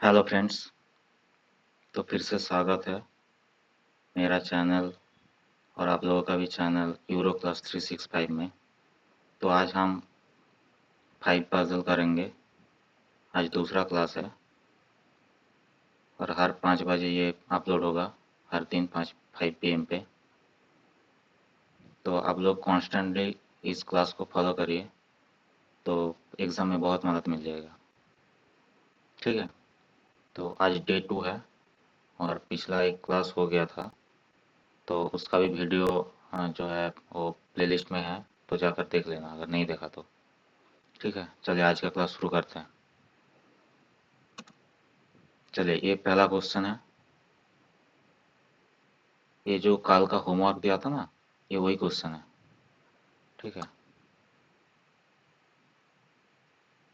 Hello friends. तो फिर से स्वागत है मेरा चैनल और आप लोगों का भी चैनल यूरो क्लास 365 में। तो आज हम 5 पजल करेंगे। आज दूसरा क्लास है और हर 5 बजे ये अपलोड होगा, हर दिन 5 PM पे। तो आप लोग कॉन्स्टेंटली इस क्लास को फॉलो करिए, तो एग्ज़ाम में बहुत मदद मिल जाएगा। ठीक है। तो आज डे 2 है और पिछला एक क्लास हो गया था, तो उसका भी वीडियो जो है वो प्लेलिस्ट में है, तो जाकर देख लेना अगर नहीं देखा तो। ठीक है, चलिए आज का क्लास शुरू करते हैं। चलिए, ये पहला क्वेश्चन है। ये जो काल का होमवर्क दिया था ना, ये वही क्वेश्चन है। ठीक है,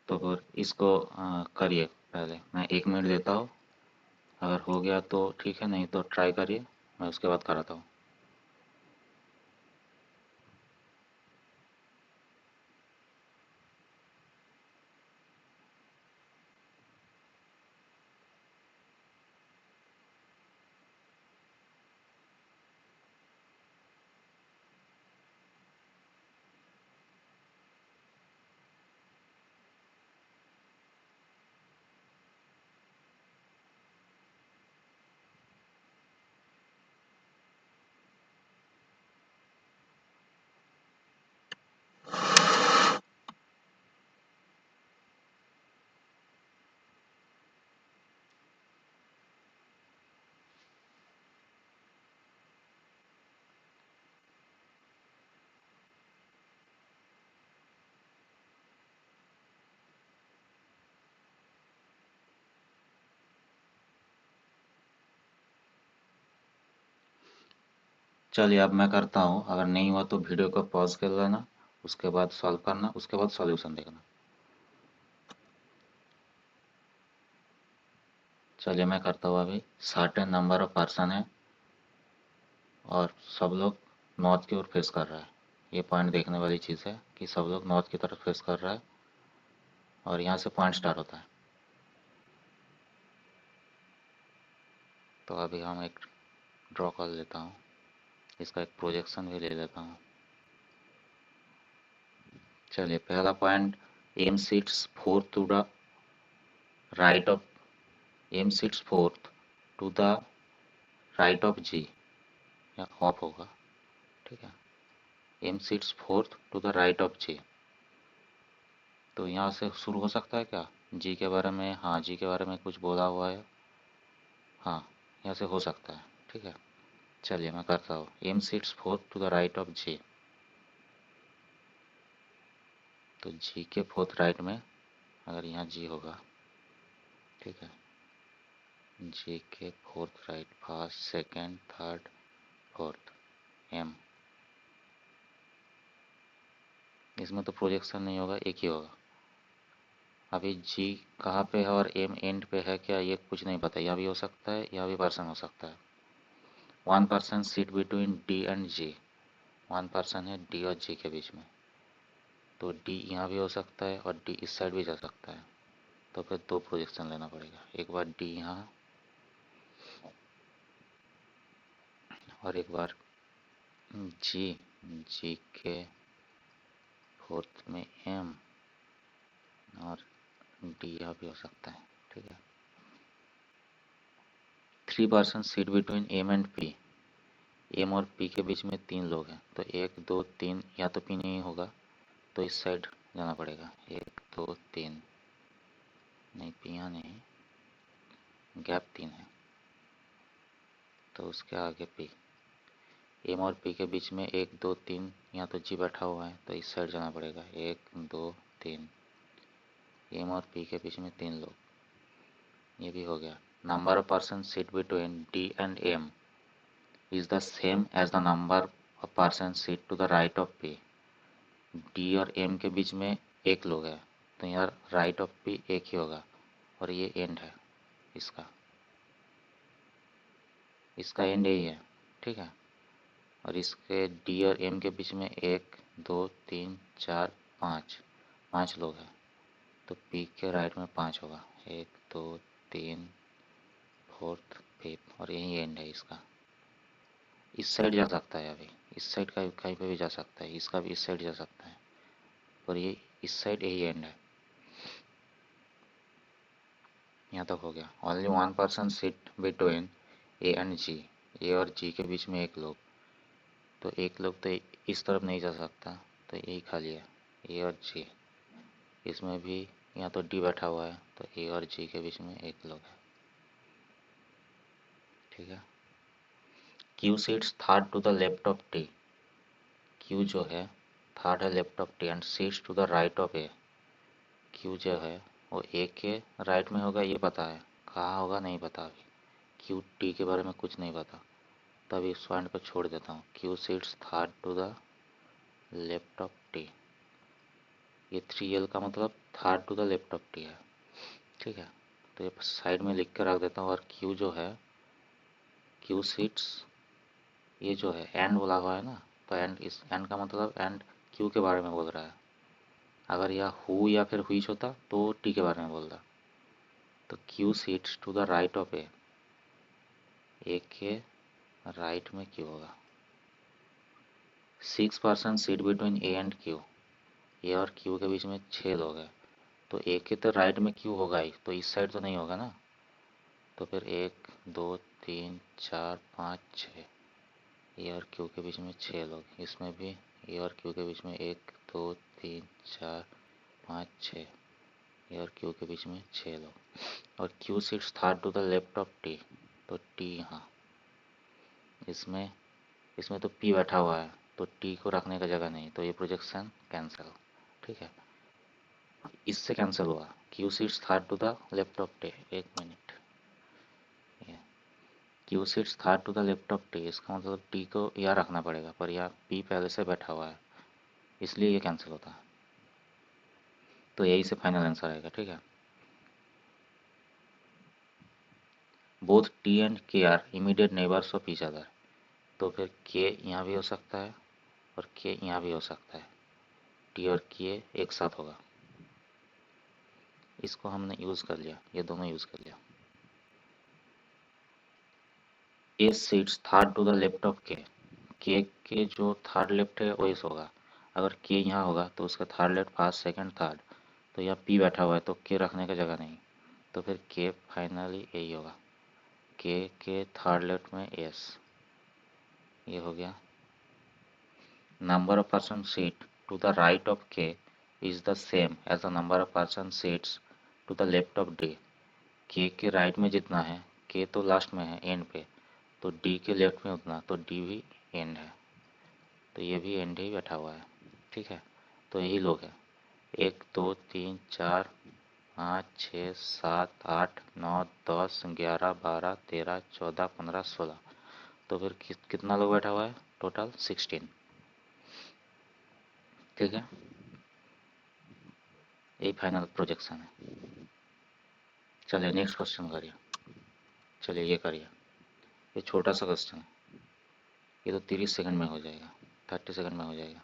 तो फिर इसको करिए। पहले मैं 1 मिनट देता हूँ, अगर हो गया तो ठीक है, नहीं तो ट्राई करिए, मैं उसके बाद कराता हूँ। चलिए, अब मैं करता हूँ। अगर नहीं हुआ तो वीडियो को पॉज कर लेना, उसके बाद सॉल्व करना, उसके बाद सॉल्यूशन देखना। चलिए, मैं करता हूँ अभी। सर्टेन नंबर ऑफ पर्सन है और सब लोग नॉर्थ की ओर फेस कर रहा है। ये पॉइंट देखने वाली चीज़ है कि सब लोग नॉर्थ की तरफ फेस कर रहा है और यहाँ से पॉइंट स्टार्ट होता है। तो अभी हम एक ड्रॉ कर लेता हूँ, इसका एक प्रोजेक्शन भी ले लेता हूँ। चलिए, पहला point, M sits fourth to the right of M sits fourth to the right of G, या ऑफ होगा। ठीक है, M sits fourth to the right of G. तो यहाँ से शुरू हो सकता है क्या? जी के बारे में, हाँ जी के बारे में कुछ बोला हुआ है, हाँ यहाँ से हो सकता है। ठीक है, चलिए मैं करता हूँ। M sits fourth to the right of G, तो जी के फोर्थ राइट में अगर यहाँ जी होगा, ठीक है, जी के fourth right, first second third fourth, M. इसमें तो प्रोजेक्शन नहीं होगा, एक ही होगा। अभी जी कहाँ पे है और एम एंड पे है क्या, ये कुछ नहीं पता। यह भी हो सकता है, यह भी पर्सन हो सकता है। One person sit between D and G, one person है डी और जी के बीच में, तो डी यहाँ भी हो सकता है और डी इस साइड भी जा सकता है। तो फिर दो प्रोजेक्शन लेना पड़ेगा, एक बार डी यहाँ और एक बार जी, जी के फोर्थ में एम और डी यहाँ भी हो सकता है। ठीक है, three person sit between M and P, M और पी के बीच में तीन लोग हैं, तो एक दो तीन, या तो पी नहीं होगा तो इस साइड जाना पड़ेगा। एक दो तीन, नहीं पी यहाँ नहीं, गैप तीन है, तो उसके आगे पी। एम और पी के बीच में एक दो तीन, यहाँ तो जी बैठा हुआ है तो इस साइड जाना पड़ेगा। एक दो तीन, एम और पी के बीच में तीन लोग, ये भी हो गया। Number of person sit between D and M is the same as the number of person sit to the right of P. D और एम के बीच में एक लोग है, तो यार राइट ऑफ पी एक ही होगा, और ये एंड है इसका, इसका एंड यही है। ठीक है, और इसके डी और एम के बीच में एक दो तीन चार पाँच, पाँच लोग हैं, तो पी के राइट में पाँच होगा। एक दो 3 4th 5th और यही एंड है इसका। इस साइड जा सकता है, अभी इस साइड का कहीं पे भी जा सकता है, इसका भी इस साइड जा सकता है, पर ये इस साइड यही एंड है। यहाँ तक हो गया। Only one person sit between A and G, A और जी के बीच में एक लोग, तो एक लोग तो इस तरफ नहीं जा सकता, तो यही खाली है ए और जी। इसमें भी यहाँ तो डी बैठा हुआ है, तो ए और जी के बीच में एक लोग है, ठीक है। Q sits third to the left of T, Q जो है थर्ड है left of T and sits to the right of A. Q जो है वो ए के राइट में होगा, ये पता है, कहाँ होगा नहीं पता अभी। क्यू टी के बारे में कुछ नहीं पता, तभी इस पॉइंट को छोड़ देता हूँ। Q sits third to the left of T, ये 3L का मतलब third to the left of T है, ठीक है। तो ये साइड में लिख कर रख देता हूँ। और क्यू जो है, क्यू सीट्स, ये जो है एंड बोला हुआ है ना, तो एंड, इस एंड का मतलब एंड क्यू के बारे में बोल रहा है। अगर यह हु या फिर हुईच होता तो टी के बारे में बोलता। तो Q sits to the right of A, A के राइट में क्यू होगा। 6 person sit between A and Q, A और क्यू के बीच में 6 लोग हैं, तो ए के तो राइट में क्यू होगा ही, तो इस साइड तो नहीं होगा ना। तो फिर 1 2 3 4 5 6, ए और क्यू के बीच में 6 लोग। इसमें भी ए और क्यू के बीच में 1 2 3 4 5 6, ए और क्यू के बीच में 6 लोग। और Q sits third to the left of T, तो टी यहाँ, इसमें इसमें तो पी बैठा हुआ है, तो टी को रखने का जगह नहीं, तो ये प्रोजेक्शन कैंसिल, ठीक है। इससे कैंसिल हुआ, Q sits third to the left of T. एक minute, Q sits third to the left of T, इसका मतलब टी को यहाँ रखना पड़ेगा, पर यहाँ पी पहले से बैठा हुआ है, इसलिए ये कैंसिल होता है। तो यही से फाइनल आंसर आएगा, ठीक है। Both T and K are immediate neighbours of each other, तो फिर के यहाँ भी हो सकता है और के यहाँ भी हो सकता है, टी और के एक साथ होगा। इसको हमने यूज़ कर लिया, ये दोनों यूज़ कर लिया। A sits third to the left of K जो थर्ड लेफ्ट है वही होगा। अगर के यहाँ होगा तो उसका third left first second third, तो यहाँ पी बैठा हुआ है, तो के रखने का जगह नहीं, तो फिर के फाइनली यही होगा। के थर्ड लेफ्ट में एस, ये हो गया। Number of person sit to the right of K is the same as the number of person sits to the left of D. K right में जितना है, के तो लास्ट में है एंड पे, तो डी के लेफ्ट में उतना, तो डी भी एंड है, तो ये भी एंड ही बैठा हुआ है, ठीक है। तो यही लोग हैं, 1 2 3 4 5 6 7 8 9 10 11 12 13 14 15 16, तो फिर कितना लोग बैठा हुआ है, टोटल 16, ठीक है। यही फाइनल प्रोजेक्शन है। चलिए नेक्स्ट क्वेश्चन करिए। चलिए ये करिए, ये छोटा सा क्वेश्चन है, ये तो 30 सेकंड में हो जाएगा, 30 सेकंड में हो जाएगा।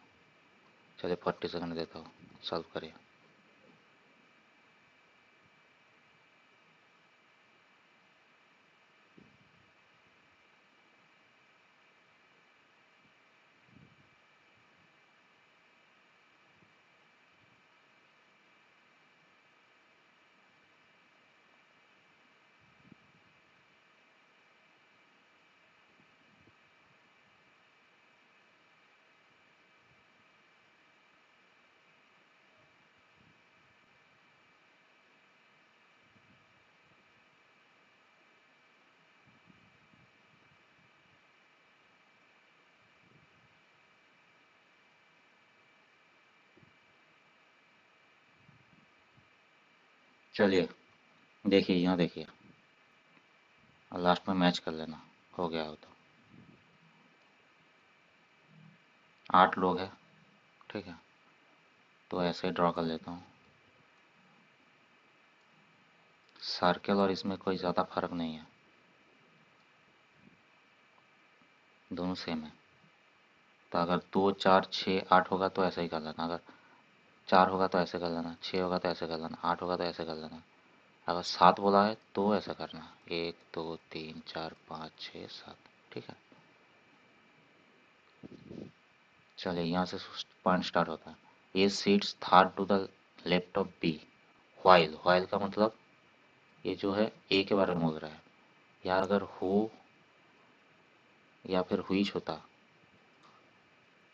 चलिए 40 सेकंड देता हूँ, सॉल्व करिए। चलिए देखिए, यहाँ देखिए, और लास्ट में मैच कर लेना, हो गया हो तो। 8 लोग हैं, ठीक है, तो ऐसे ही ड्रॉ कर लेता हूँ। सर्कल और इसमें कोई ज़्यादा फर्क नहीं है, दोनों सेम है। तो अगर 2 4 6 8 होगा तो ऐसे ही कर लेना, अगर 4 होगा तो ऐसे कर लेना, 6 होगा तो ऐसे कर लेना, 8 होगा तो ऐसे कर लेना। अगर 7 बोला है तो ऐसा करना, 1 2 3 4 5 6 7, ठीक है। चलिए यहाँ से पॉइंट स्टार्ट होता है। A sits third to the left of B while. While का मतलब ये जो है ए के बारे में बोल रहा है। यार अगर हो या फिर हुईच होता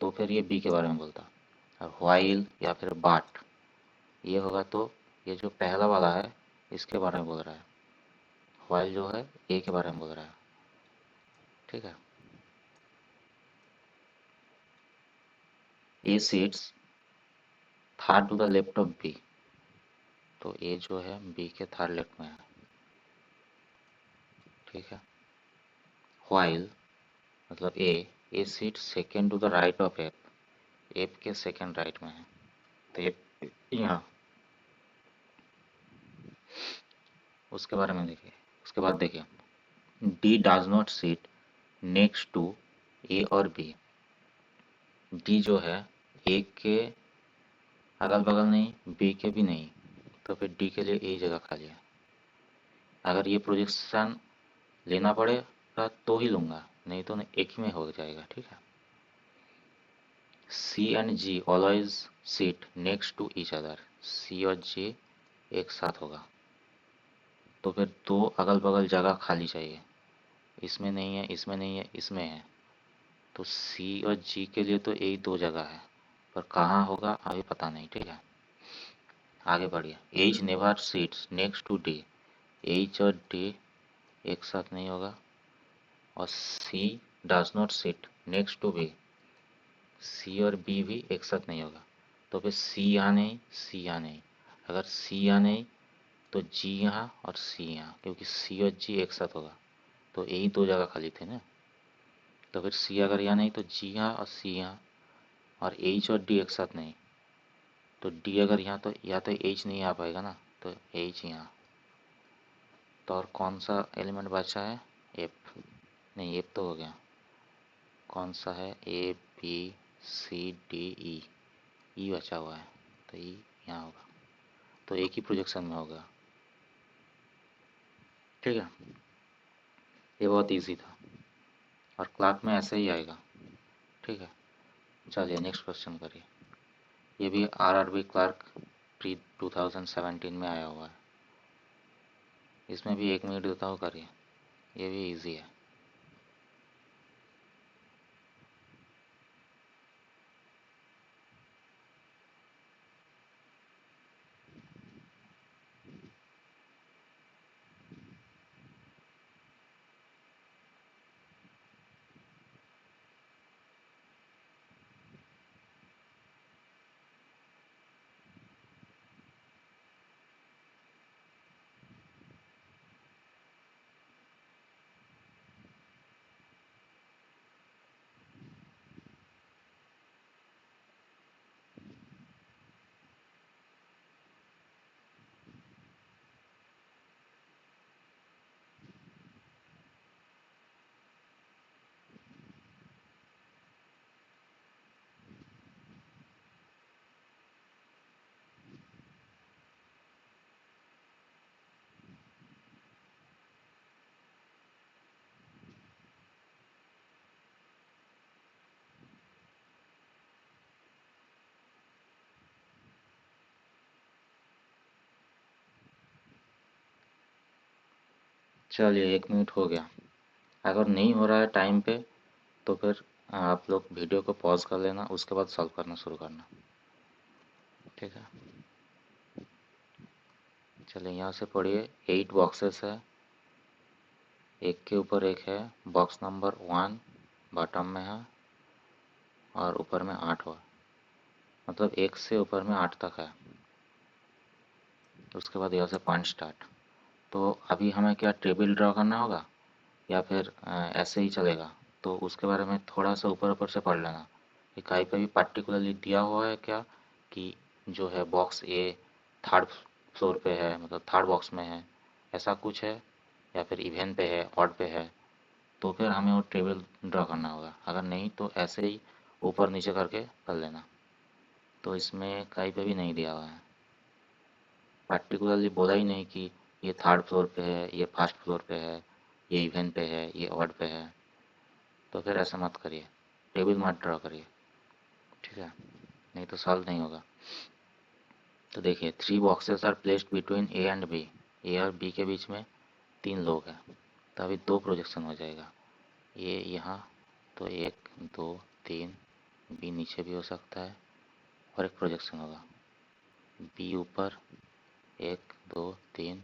तो फिर ये बी के बारे में बोलता, और व्हाइल या फिर बाट ये होगा तो ये जो पहला वाला है इसके बारे में बोल रहा है। व्हाइल जो है ए के बारे में बोल रहा है, ठीक है। A sits third to the left of B, तो ए जो है बी के थर्ड लेफ्ट में है, ठीक है। व्हाइल मतलब A sit second to the right of F, F के सेकेंड राइट में है, तो एफ यहाँ। उसके बारे में देखिए, उसके बाद देखिए D does not sit next to A और बी। डी जो है ए के अगल बगल नहीं, बी के भी नहीं, तो फिर डी के लिए ए जगह खाली है। अगर ये प्रोजेक्शन लेना पड़ेगा तो ही लूँगा, नहीं तो एक ही में हो जाएगा, ठीक है। C and G always sit next to each other. C और जे एक साथ होगा, तो फिर दो अगल बगल जगह खाली चाहिए। इसमें नहीं है, इसमें नहीं है, इसमें है, तो सी और जी के लिए तो एक दो जगह है, पर कहाँ होगा अभी पता नहीं, ठीक है। आगे बढ़िए। H never sits next to D. H और डी एक साथ नहीं होगा, और C does not sit next to B. C और बी भी एक साथ नहीं होगा, तो फिर सी यहाँ नहीं, सी यहाँ नहीं। अगर सी यहाँ नहीं तो जी यहाँ और सी यहाँ, क्योंकि सी और जी एक साथ होगा, तो यही दो जगह खाली थे ना। तो फिर सी अगर यहाँ नहीं तो जी यहाँ और सी यहाँ, और एच और डी एक साथ नहीं, तो डी अगर यहाँ तो या तो एच नहीं आ पाएगा ना, तो एच यहाँ। तो और कौन सा एलिमेंट बचा है, एफ। नहीं एफ तो हो गया, कौन सा है, A B C D E, ई बचा हुआ है, तो ई यहाँ होगा, तो एक ही प्रोजेक्शन में होगा, ठीक है। ये बहुत इजी था और क्लार्क में ऐसे ही आएगा, ठीक है। चलिए नेक्स्ट क्वेश्चन करिए। ये भी आरआरबी क्लार्क प्री 2017 में आया हुआ है। इसमें भी 1 मिनट देता हूँ, करिए, ये भी इजी है। चलिए 1 मिनट हो गया। अगर नहीं हो रहा है टाइम पे तो फिर आप लोग वीडियो को पॉज कर लेना, उसके बाद सॉल्व करना शुरू करना, ठीक है। चलिए यहाँ से पढ़िए। 8 बॉक्सेस है, एक के ऊपर एक है। बॉक्स नंबर 1 बॉटम में है और ऊपर में 8 हुआ, मतलब एक से ऊपर में 8 तक है। उसके बाद यहाँ से पॉइंट स्टार्ट। तो अभी हमें क्या टेबल ड्रा करना होगा या फिर ऐसे ही चलेगा, तो उसके बारे में थोड़ा सा ऊपर ऊपर से पढ़ लेना कि कहीं पे भी पर्टिकुलरली दिया हुआ है क्या, कि जो है बॉक्स ए थर्ड फ्लोर पे है, मतलब थर्ड बॉक्स में है, ऐसा कुछ है, या फिर इवेन पे है, ऑड पे है, तो फिर हमें वो टेबल ड्रा करना होगा। अगर नहीं तो ऐसे ही ऊपर नीचे करके कर लेना। तो इसमें कहीं पे भी नहीं दिया हुआ है, पर्टिकुलरली बोला ही नहीं कि ये थर्ड फ्लोर पे है, ये फर्स्ट फ्लोर पे है, ये इवन पे है, ये ऑड पे है। तो फिर ऐसा मत करिए, टेबल मत ड्रॉ करिए, ठीक है, नहीं तो सॉल्व नहीं होगा। तो देखिए 3 boxes are placed between A and B, A और बी के बीच में 3 लोग हैं, तो अभी 2 प्रोजेक्शन हो जाएगा, ये यहाँ, तो 1 2 3, बी नीचे भी हो सकता है, और एक प्रोजेक्शन होगा बी ऊपर, 1 2 3,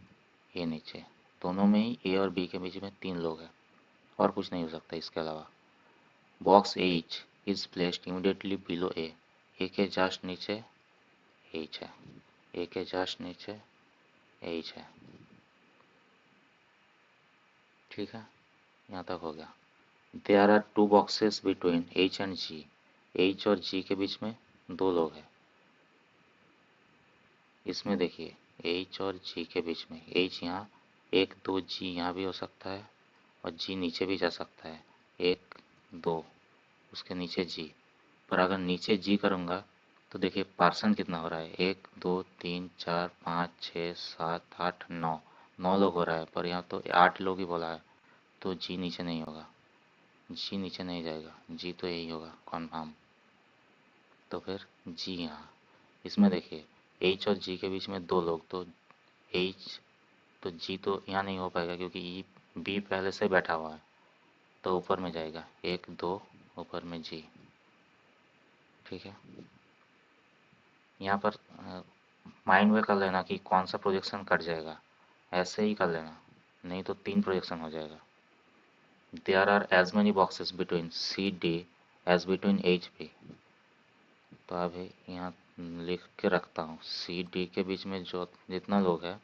ए नीचे, दोनों में ही ए और बी के बीच में 3 लोग हैं, और कुछ नहीं हो सकता इसके अलावा। Box H is placed immediately below A के जस्ट नीचे एच है, ए के जस्ट नीचे एच है, ठीक है, यहाँ तक हो गया। There are 2 boxes between H and G, H और जी के बीच में 2 लोग हैं। इसमें देखिए एच और जी के बीच में, एच यहाँ, 1 2 जी यहाँ भी हो सकता है, और जी नीचे भी जा सकता है, 1 2, उसके नीचे जी। पर अगर नीचे जी करूँगा तो देखिए पार्सन कितना हो रहा है, 1 2 3 4 5 6 7 8 9, 9 लोग हो रहा है, पर यहाँ तो 8 लोग ही बोला है, तो जी नीचे नहीं होगा, जी नीचे नहीं जाएगा, जी तो यही होगा कन्फर्म। तो फिर जी यहाँ, इसमें देखिए एच और जी के बीच में 2 लोग, तो एच, तो जी तो यहाँ नहीं हो पाएगा क्योंकि ई बी पहले से बैठा हुआ है, तो ऊपर में जाएगा 1 2, ऊपर में जी, ठीक है। यहाँ पर माइंड में कर लेना कि कौन सा प्रोजेक्शन कट जाएगा, ऐसे ही कर लेना, नहीं तो 3 प्रोजेक्शन हो जाएगा। There are as many boxes between C D as between H B, तो अभी यहाँ लिख के रखता हूँ, सी डी के बीच में जो जितना लोग है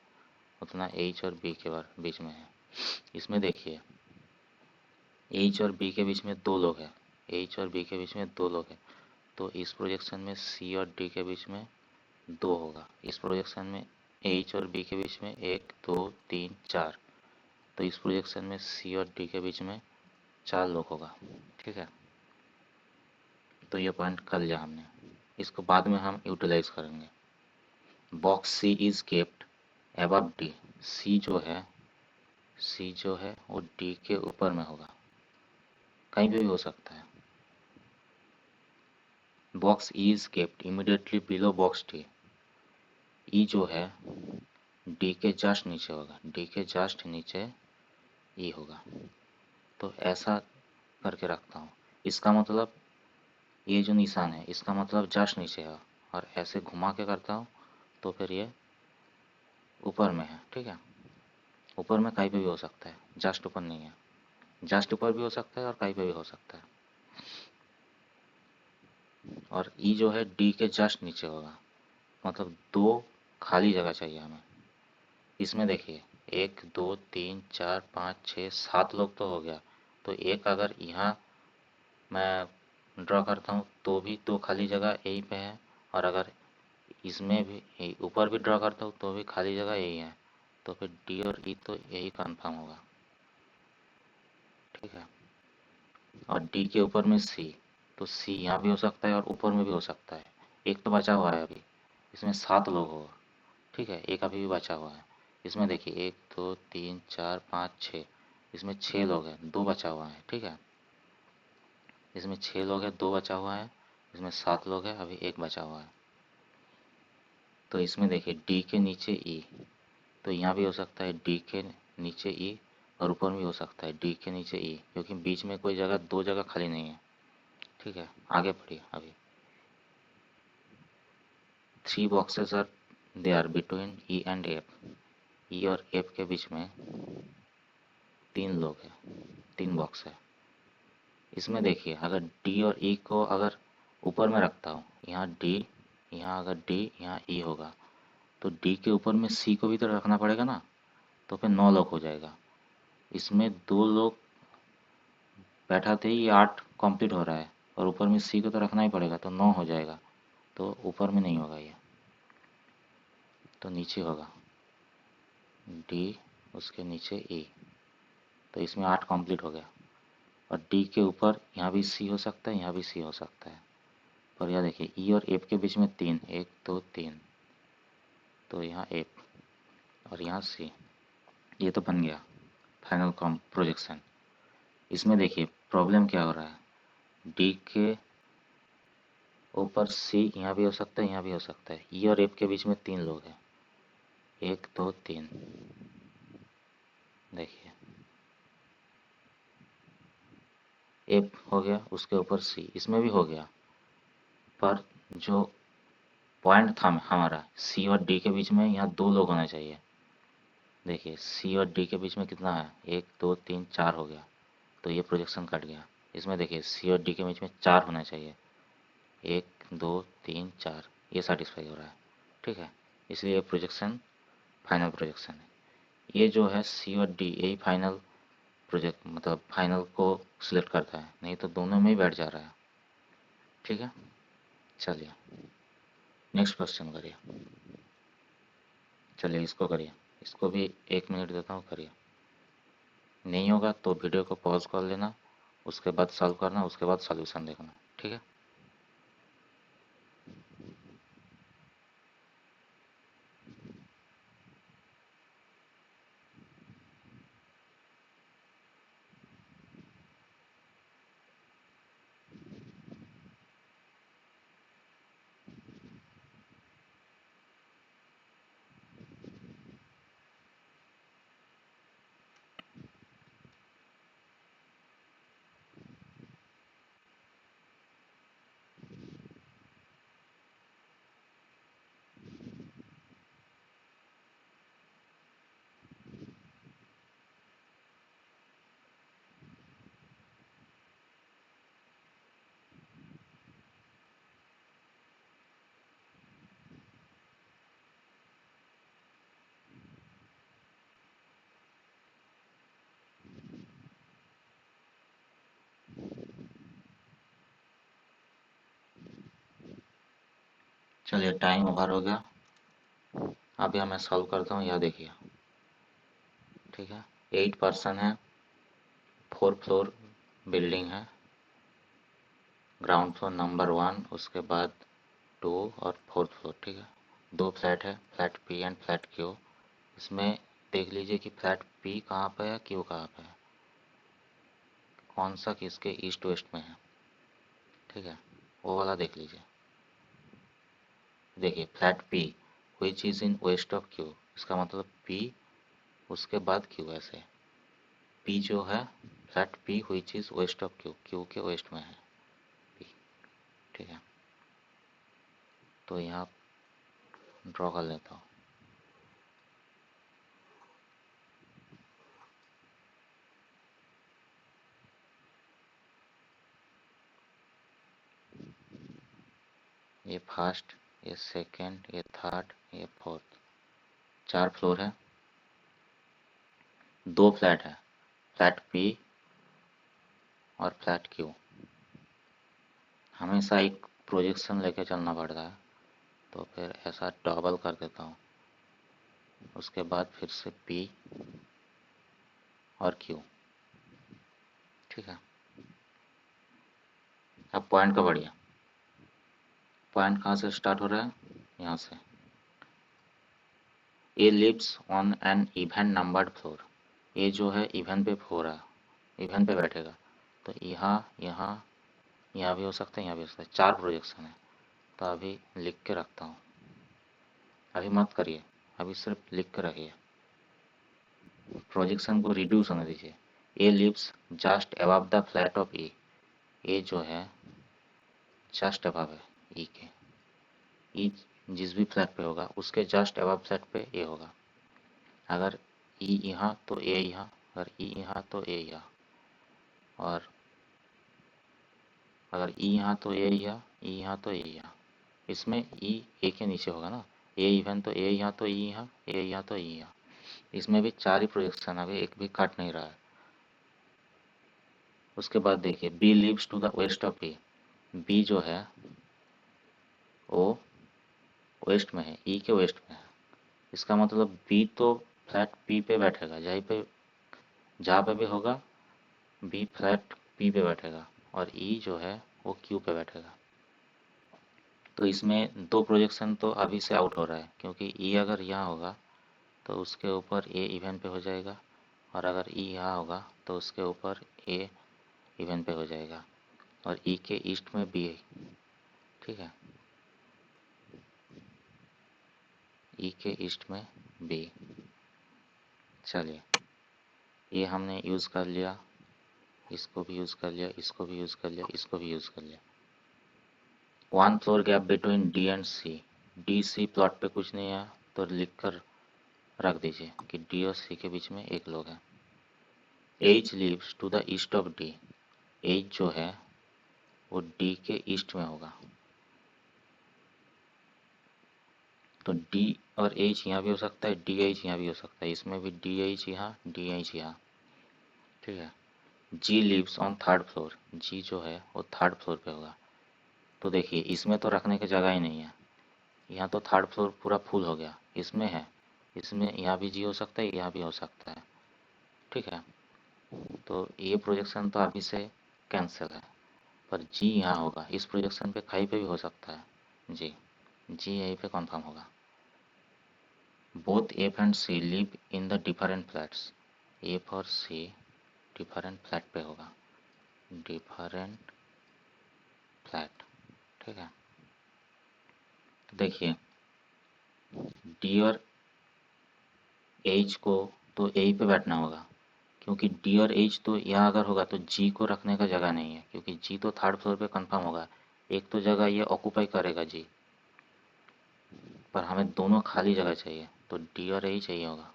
उतना एच और बी के बीच में है। इसमें देखिए एच और बी के बीच में 2 लोग हैं, एच और बी के बीच में 2 लोग हैं, तो इस प्रोजेक्शन में सी और डी के बीच में 2 होगा, इस प्रोजेक्शन में एच और बी के बीच में 1 2 3 4, तो इस प्रोजेक्शन में सी और डी के बीच में 4 लोग होगा, ठीक है। तो ये पॉइंट कर लिया हमने, इसको बाद में हम यूटिलाइज करेंगे। Box C is kept above D, C जो है वो डी के ऊपर में होगा, कहीं पे भी हो सकता है। Box E is kept immediately below box D, E जो है डी के जस्ट नीचे होगा, डी के जस्ट नीचे ई होगा, तो ऐसा करके रखता हूँ। इसका मतलब ये जो निशान है इसका मतलब जस्ट नीचे है, और ऐसे घुमा के करता हूँ तो फिर ये ऊपर में है, ठीक है। ऊपर में कहीं पे भी हो सकता है, जस्ट ऊपर नहीं है, जस्ट ऊपर भी हो सकता है और कहीं पे भी हो सकता है। और ई जो है डी के जस्ट नीचे होगा, मतलब 2 खाली जगह चाहिए हमें। इसमें देखिए 1 2 3 4 5 6 7 लोग तो हो गया, तो एक अगर यहाँ मैं ड्रॉ करता हूँ तो भी 2 खाली जगह यहीं पे है, और अगर इसमें भी ऊपर भी ड्रॉ करता हूँ तो भी खाली जगह यही है, तो फिर डी और ई तो यही कंफर्म होगा, ठीक है। और डी के ऊपर में सी, तो सी यहाँ भी हो सकता है और ऊपर में भी हो सकता है, एक तो बचा हुआ है अभी, इसमें 7 लोग होगा, ठीक है, एक अभी भी बचा हुआ है। इसमें देखिए 1 2 3 4 5 6, इसमें 6 लोग हैं, 2 बचा हुआ है, ठीक है, इसमें 6 लोग हैं, 2 बचा हुआ है, इसमें 7 लोग हैं, अभी एक बचा हुआ है। तो इसमें देखिए डी के नीचे ई, तो यहाँ भी हो सकता है डी के नीचे ई, और ऊपर भी हो सकता है डी के नीचे ई, क्योंकि बीच में कोई जगह, 2 जगह खाली नहीं है, ठीक है। आगे पढ़िए अभी। 3 boxes are they are between E and F, E और एफ के बीच में 3 लोग हैं, 3 बॉक्स है। इसमें देखिए अगर डी और ई को अगर ऊपर में रखता हूँ, यहाँ डी, यहाँ अगर डी, यहाँ ई होगा, तो डी के ऊपर में सी को भी तो रखना पड़ेगा ना, तो फिर 9 लोग हो जाएगा। इसमें 2 लोग बैठाते ही 8 कंप्लीट हो रहा है, और ऊपर में सी को तो रखना ही पड़ेगा, तो 9 हो जाएगा, तो ऊपर में नहीं होगा ये, तो नीचे होगा डी, उसके नीचे ई, तो इसमें 8 कंप्लीट हो गया। और डी के ऊपर यहाँ भी सी हो सकता है, यहाँ भी सी हो सकता है, पर यह देखिए ई और एफ के बीच में 3, 1 2 3, तो यहाँ एफ और यहाँ सी, ये तो बन गया फाइनल प्रोजेक्शन। इसमें देखिए प्रॉब्लम क्या हो रहा है, डी के ऊपर सी यहाँ भी हो सकता है, यहाँ भी हो सकता है। ई और एफ के बीच में 3 लोग हैं, 1 2 3। देखिए एफ हो गया, उसके ऊपर सी, इसमें भी हो गया। पर जो पॉइंट था हमारा सी और डी के बीच में, यहाँ 2 लोग होने चाहिए। देखिए सी और डी के बीच में कितना है, 1 2 3 4 हो गया, तो ये प्रोजेक्शन कट गया। इसमें देखिए सी और डी के बीच में 4 होना चाहिए, 1 2 3 4, ये सेटिस्फाई हो रहा है। ठीक है, इसलिए ये प्रोजेक्शन फाइनल प्रोजेक्शन है। ये जो है सी और डी, यही फाइनल प्रोजेक्ट मतलब फाइनल को सिलेक्ट करता है, नहीं तो दोनों में ही बैठ जा रहा है। ठीक है, चलिए नेक्स्ट क्वेश्चन करिए। चलिए इसको करिए, इसको भी 1 मिनट देता हूँ, करिए। नहीं होगा तो वीडियो को पॉज कर लेना, उसके बाद सॉल्व करना, उसके बाद सॉल्यूशन देखना। ठीक है, चलिए टाइम ओवर हो गया। अभी मैं सॉल्व करता हूँ, यह देखिए। ठीक है, 8 पर्सन है, 4 फ्लोर बिल्डिंग है, ग्राउंड फ्लोर नंबर 1, उसके बाद 2 और 4th फ्लोर। ठीक है, 2 फ्लैट है, flat P and flat Q. इसमें देख लीजिए कि फ्लैट पी कहाँ पे है, क्यू कहाँ पे है, कौन सा किसके ईस्ट वेस्ट में है। ठीक है, वो वाला देख लीजिए। देखिए flat P which is in west of Q, इसका मतलब पी उसके बाद क्यू, ऐसे पी जो है flat P which is west of Q, Q के वेस्ट में है पी। ठीक है, तो यहाँ ड्रॉ कर लेता हूँ। ये फर्स्ट, ये सेकंड, ये थर्ड, ये फोर्थ, 4 फ्लोर है, 2 फ्लैट है, फ्लैट पी और फ्लैट क्यू। हमेशा एक प्रोजेक्शन लेके चलना पड़ता है, तो फिर ऐसा डबल कर देता हूँ, उसके बाद फिर से पी और क्यू। ठीक है, अब पॉइंट का बढ़िया, पॉइंट कहाँ से स्टार्ट हो रहा है, यहाँ से। A lives on an even numbered floor, ये जो है इवन पे हो रहा है, इवन पे बैठेगा, तो यहाँ यहाँ यहाँ भी हो सकता है, यहाँ भी हो सकता है, 4 प्रोजेक्शन है। तो अभी लिख के रखता हूँ, अभी मत करिए, अभी सिर्फ लिख के रखिए, प्रोजेक्शन को रिड्यूस होने दीजिए। A lives just above the flat of A, A जो है जस्ट अबव है ई के, ई जिस भी फ्लैट पे होगा उसके जस्ट अबव फ्लैट पे ए होगा। अगर ई यहाँ तो ए यहाँ, अगर ई यहाँ तो ए यहाँ, और अगर ई यहाँ तो ए यहाँ, ई यहाँ तो ए यहाँ। इसमें ई ए के नीचे होगा ना, ए इवन तो ए यहाँ तो ई यहाँ, ए यहाँ तो ई यहाँ। इसमें भी 4 ही प्रोजेक्शन, अभी एक भी काट नहीं रहा है। उसके बाद देखिए B lives to the west of A, B जो है वो वेस्ट में है, ई के वेस्ट में है। इसका मतलब बी तो फ्लैट पी पे बैठेगा, जहाँ पे भी होगा बी फ्लैट पी पे बैठेगा, और ई जो है वो क्यू पे बैठेगा। तो इसमें 2 प्रोजेक्शन तो अभी से आउट हो रहा है, क्योंकि ई अगर यहाँ होगा तो उसके ऊपर ए इवन पे हो जाएगा, और अगर ई यहाँ होगा तो उसके ऊपर ए इवन पे हो जाएगा, और ई के ईस्ट में बी है। ठीक है, ई के ईस्ट में बी। चलिए, ये हमने यूज़ कर लिया, इसको भी यूज़ कर लिया, इसको भी यूज़ कर लिया, इसको भी यूज़ कर लिया। 1 floor gap between D and C. D C plot पे कुछ नहीं है तो लिख कर रख दीजिए कि डी और सी के बीच में एक लोग है। H lives to the east of D. H जो है वो डी के ईस्ट में होगा, तो डी और एच यहाँ भी हो सकता है, डी एच यहाँ भी हो सकता है, इसमें भी डी एच यहाँ, डी एच यहाँ। ठीक है, जी लिव्स ऑन थर्ड फ्लोर। जी जो है वो थर्ड फ्लोर पे होगा। तो देखिए, इसमें तो रखने की जगह ही नहीं है, यहाँ तो थर्ड फ्लोर पूरा फुल हो गया, इसमें है, इसमें यहाँ भी जी हो सकता है, यहाँ भी हो सकता है। ठीक है, तो ये प्रोजेक्शन तो अभी से कैंसिल है, पर जी यहाँ होगा, इस प्रोजेक्शन पे खाई पे भी हो सकता है जी। जी यहीं पे कंफर्म होगा। Both F and C live in the different flats. F और सी डिफरेंट फ्लैट पे होगा, डिफरेंट फ्लैट। ठीक है, तो देखिए, डी और एच को तो यहीं पे बैठना होगा, क्योंकि डी और एच तो यहाँ अगर होगा तो जी को रखने का जगह नहीं है, क्योंकि जी तो थर्ड फ्लोर पे कंफर्म होगा, एक तो जगह ये ऑक्यूपाई करेगा जी, पर हमें दोनों खाली जगह चाहिए, तो डी और एच चाहिए होगा।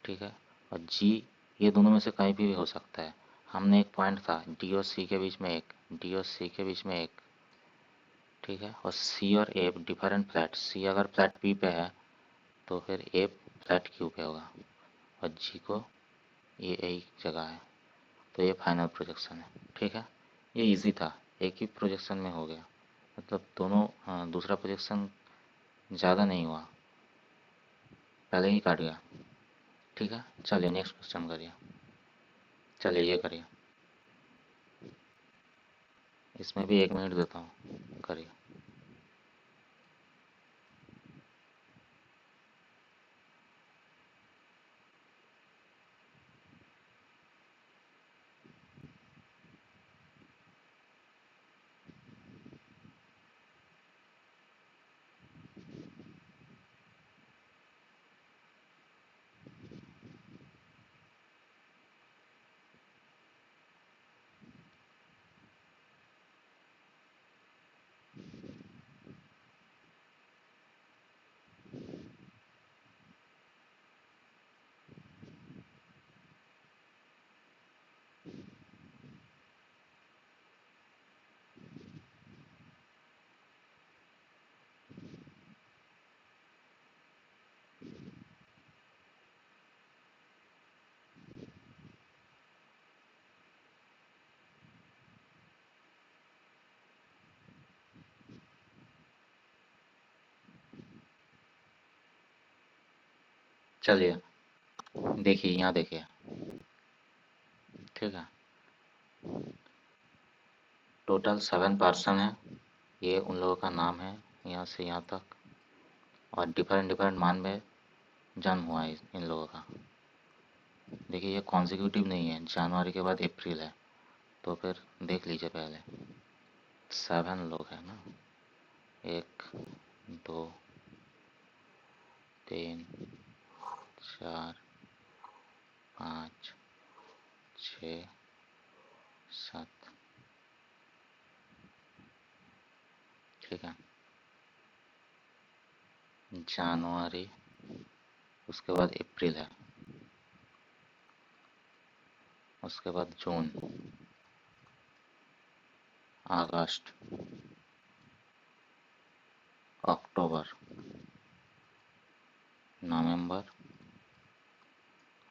ठीक है, और जी ये दोनों में से कहीं भी हो सकता है। हमने एक पॉइंट था डी और सी के बीच में एक, डी और सी के बीच में एक। ठीक है, और सी और ए डिफरेंट फ्लैट, सी अगर फ्लैट पी पे है तो फिर ए फ्लैट क्यू पे होगा, और जी को ये एक जगह है, तो ये फाइनल प्रोजेक्शन है। ठीक है, ये इजी था, एक ही प्रोजेक्शन में हो गया, मतलब दोनों। हाँ, दूसरा प्रोजेक्शन ज़्यादा नहीं हुआ, पहले ही काट गया। ठीक है, चलिए नेक्स्ट क्वेश्चन करिए। चलिए ये करिए, इसमें भी 1 मिनट देता हूँ, करिए। चलिए देखिए, यहाँ देखिए। ठीक है, टोटल 7 पर्सन है, ये उन लोगों का नाम है यहाँ से यहाँ तक, और डिफरेंट डिफरेंट मान में जन्म हुआ है इन लोगों का। देखिए, ये कॉन्जिक्यूटिव नहीं है, जनवरी के बाद अप्रैल है, तो फिर देख लीजिए पहले। 7 लोग हैं ना, 1 2 3 4 5 6 7। ठीक है, जनवरी, उसके बाद अप्रैल है, उसके बाद जून, अगस्त, अक्टूबर, नवंबर,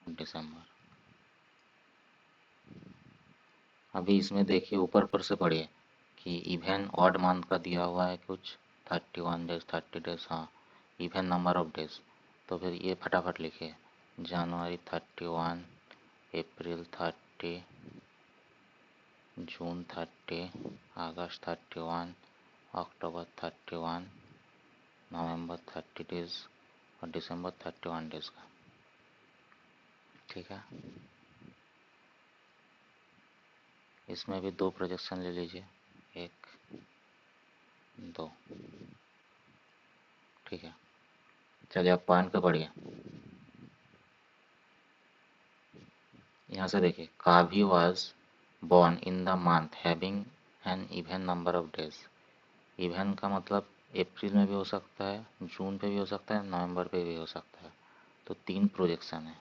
दिसंबर। अभी इसमें देखिए, ऊपर पर से पढ़िए कि इवन ऑड मंथ का दिया हुआ है कुछ, 31 डेज, 30 डेज। हाँ, इवन नंबर ऑफ डेज, तो फिर ये फटाफट लिखिए, जनवरी 31, अप्रैल 30, जून 30, अगस्त 31, अक्टूबर 31, नवंबर 30 डेज, और दिसंबर 31 डेज का। ठीक है, इसमें भी 2 प्रोजेक्शन ले लीजिए, 1 2। ठीक है, चलिए आप पॉइंट पे पढ़िए। यहाँ से देखिए, काभी was born in the month having an even number of days। Even का मतलब अप्रैल में भी हो सकता है, जून पे भी हो सकता है, नवंबर पे भी हो सकता है। तो 3 प्रोजेक्शन है।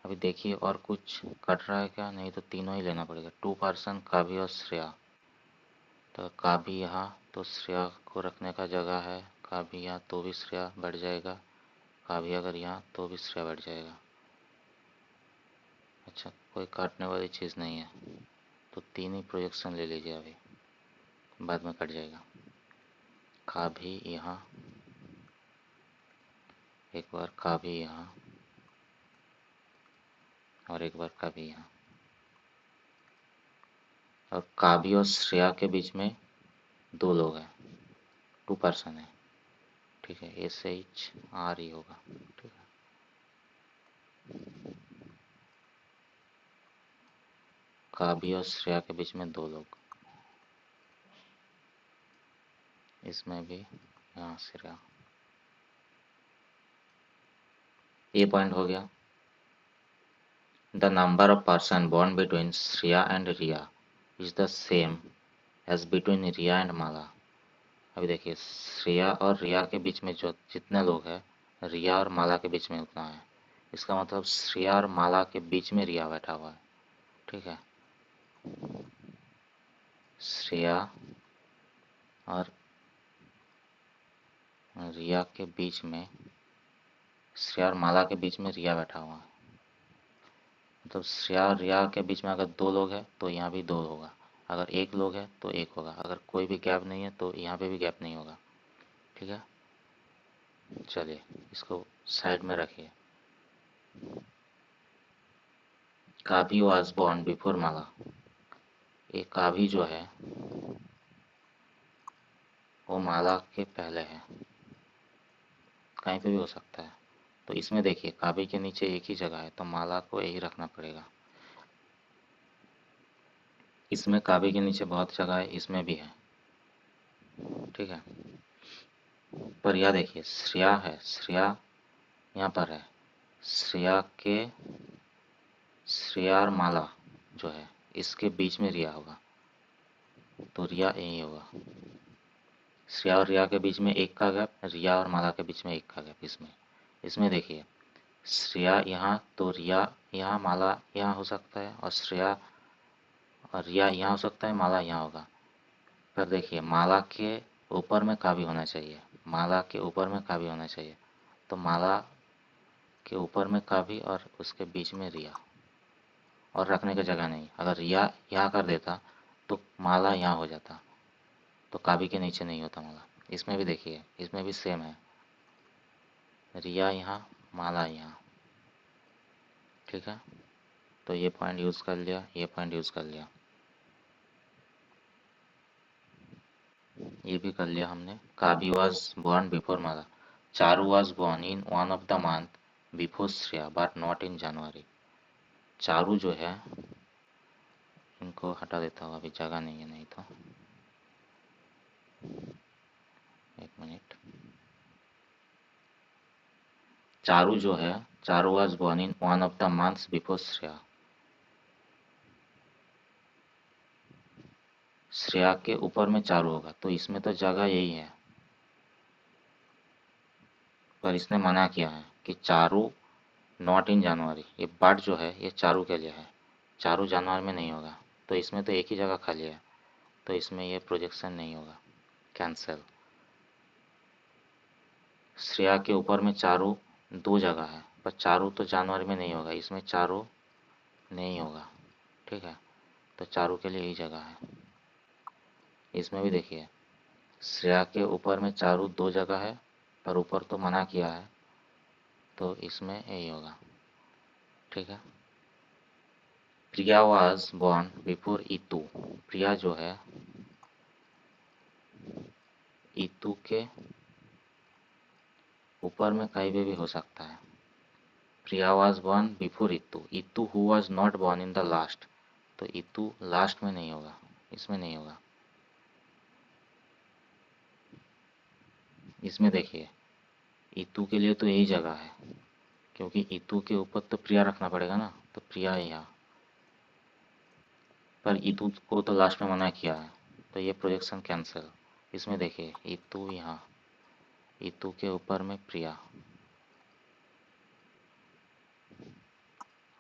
अभी देखिए और कुछ कट रहा है क्या, नहीं तो तीनों ही लेना पड़ेगा। 2 पर्सन काव्य और श्रेया, तो काव्य यहाँ तो श्रेया को रखने का जगह है, काव्य यहाँ तो भी श्रेया बैठ जाएगा, काव्य अगर यहाँ तो भी श्रेया बैठ जाएगा। अच्छा, कोई काटने वाली चीज़ नहीं है, तो 3 ही प्रोजेक्शन ले लीजिए, अभी बाद में कट जाएगा। काभी यहाँ, एक बार काभी यहाँ, और एक बार काभी यहाँ। और काभी और श्रेया के बीच में 2 लोग हैं, 2 पर्सन है। ठीक है, SHR ही होगा। ठीक है, काभी और श्रेया के बीच में 2 लोग, इसमें भी यहाँ श्रेया। ये पॉइंट हो गया। The number of person born between Shreya and Riya is the same age between Riya and Mala. अभी देखिए, श्रेया और रिया के बीच में जो जितने लोग हैं, रिया और माला के बीच में उतना है। इसका मतलब श्रेया और माला के बीच में रिया बैठा हुआ है। ठीक है, श्रेया और रिया के बीच में, श्रेया और माला के बीच में रिया बैठा हुआ है। मतलब श्रेया और रिया के बीच में अगर 2 लोग हैं तो यहाँ भी 2 होगा, अगर 1 लोग है तो 1 होगा, अगर कोई भी गैप नहीं है तो यहाँ पे भी गैप नहीं होगा। ठीक है, चलिए इसको साइड में रखिए। काभी वॉज born बिफोर माला, ये काभी जो है वो माला के पहले है, कहीं पे भी हो सकता है। तो इसमें देखिए, काभी के नीचे एक ही जगह है, तो माला को यही रखना पड़ेगा। इसमें काभी के नीचे बहुत जगह है, इसमें भी है। ठीक है, पर यह देखिए, श्रेया है, श्रेया यहाँ पर है, श्रेया के, श्रेया और माला जो है इसके बीच में रिया होगा, तो रिया यही होगा। श्रेया और रिया के बीच में 1 का गैप, रिया और माला के बीच में 1 का गैप। इसमें देखिए, श्रेया यहाँ तो रिया यहाँ, माला यहाँ हो सकता है, और श्रेया और रिया यहाँ हो सकता है, माला यहाँ होगा। पर देखिए, माला के ऊपर में काभी होना चाहिए, माला के ऊपर में काभी होना चाहिए, तो माला के ऊपर में काभी और उसके बीच में रिया, और रखने की जगह नहीं। अगर रिया यहाँ कर देता तो माला यहाँ हो जाता, तो काभी के नीचे नहीं होता माला। इसमें भी देखिए, इसमें भी सेम है, रिया यहाँ, माला यहाँ। ठीक है, तो ये पॉइंट यूज़ कर लिया, ये पॉइंट यूज़ कर लिया, ये भी कर लिया हमने। Kabhi was born before Mala, Charu was born in one of the month before Shreya but not in January. Charu जो है, इनको हटा देता हूँ, अभी जगह नहीं है, नहीं तो 1 मिनट। चारू जो है, Charu was born in one of the months before Shreya, Shreya के ऊपर में चारू होगा, तो इसमें तो जगह यही है, पर इसने मना किया है कि चारू नॉट इन जनवरी। ये बट जो है ये चारू के लिए है, चारू जनवरी में नहीं होगा, तो इसमें तो एक ही जगह खाली है, तो इसमें ये प्रोजेक्शन नहीं होगा, कैंसिल। श्रेया के ऊपर में चारू 2 जगह है, पर चारू तो जनवरी में नहीं होगा, इसमें चारू नहीं होगा। ठीक है, तो चारू के लिए यही जगह है। इसमें भी देखिए, श्रेया के ऊपर में चारू 2 जगह है, पर ऊपर तो मना किया है, तो इसमें यही होगा। ठीक है, प्रिया वॉज born बिफोर ईतू, प्रिया जो है ईतू के ऊपर में कहीं पे भी हो सकता है। Priya was born before Itu, Itu who was not born in the last, तो इतू लास्ट में नहीं होगा, इसमें नहीं होगा। इसमें देखिए इतू के लिए तो यही जगह है, क्योंकि इतू के ऊपर तो प्रिया रखना पड़ेगा ना, तो प्रिया है यहाँ, पर इतू को तो लास्ट में मना किया है, तो ये प्रोजेक्शन कैंसिल। इसमें देखिए इतू यहाँ, इतू के ऊपर में प्रिया।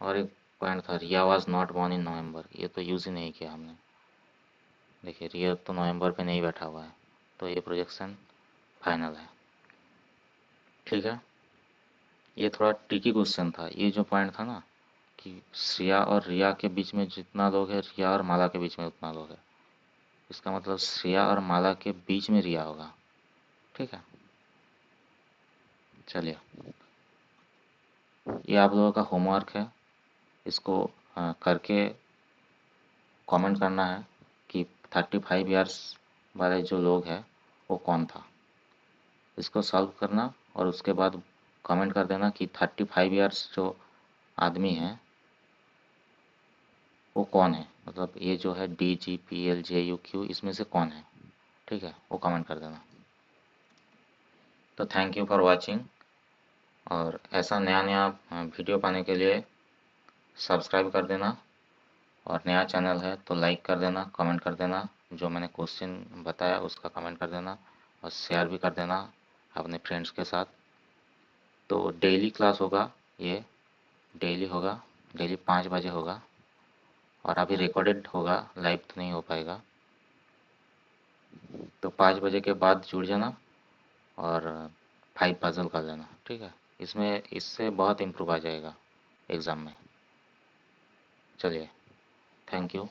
और एक पॉइंट था, रिया वॉज नॉट बॉर्न इन नवंबर, ये तो यूज़ ही नहीं किया हमने। देखिए रिया तो नवंबर पे नहीं बैठा हुआ है, तो ये प्रोजेक्शन फाइनल है। ठीक है, ये थोड़ा ट्रिकी क्वेश्चन था। ये जो पॉइंट था ना कि श्रेया और रिया के बीच में जितना लोग है, रिया और माला के बीच में उतना लोग है, इसका मतलब श्रेया और माला के बीच में रिया होगा। ठीक है, चलिए ये आप लोगों का होमवर्क है, इसको करके कमेंट करना है कि 35 ईयर्स वाले जो लोग हैं वो कौन था। इसको सॉल्व करना और उसके बाद कमेंट कर देना कि 35 ईयर्स जो आदमी हैं वो कौन है, मतलब ये जो है DGPLJUQ इसमें से कौन है। ठीक है, वो कमेंट कर देना। तो थैंक यू फॉर वाचिंग, और ऐसा नया नया वीडियो पाने के लिए सब्सक्राइब कर देना, और नया चैनल है तो लाइक कर देना, कमेंट कर देना, जो मैंने क्वेश्चन बताया उसका कमेंट कर देना, और शेयर भी कर देना अपने फ्रेंड्स के साथ। तो डेली क्लास होगा, ये डेली होगा, डेली 5 बजे होगा, और अभी रिकॉर्डेड होगा, लाइव तो नहीं हो पाएगा। तो 5 बजे के बाद जुड़ जाना और 5 पजल कर लेना। ठीक है, इसमें इससे बहुत इम्प्रूव आ जाएगा एग्ज़ाम में। चलिए, थैंक यू।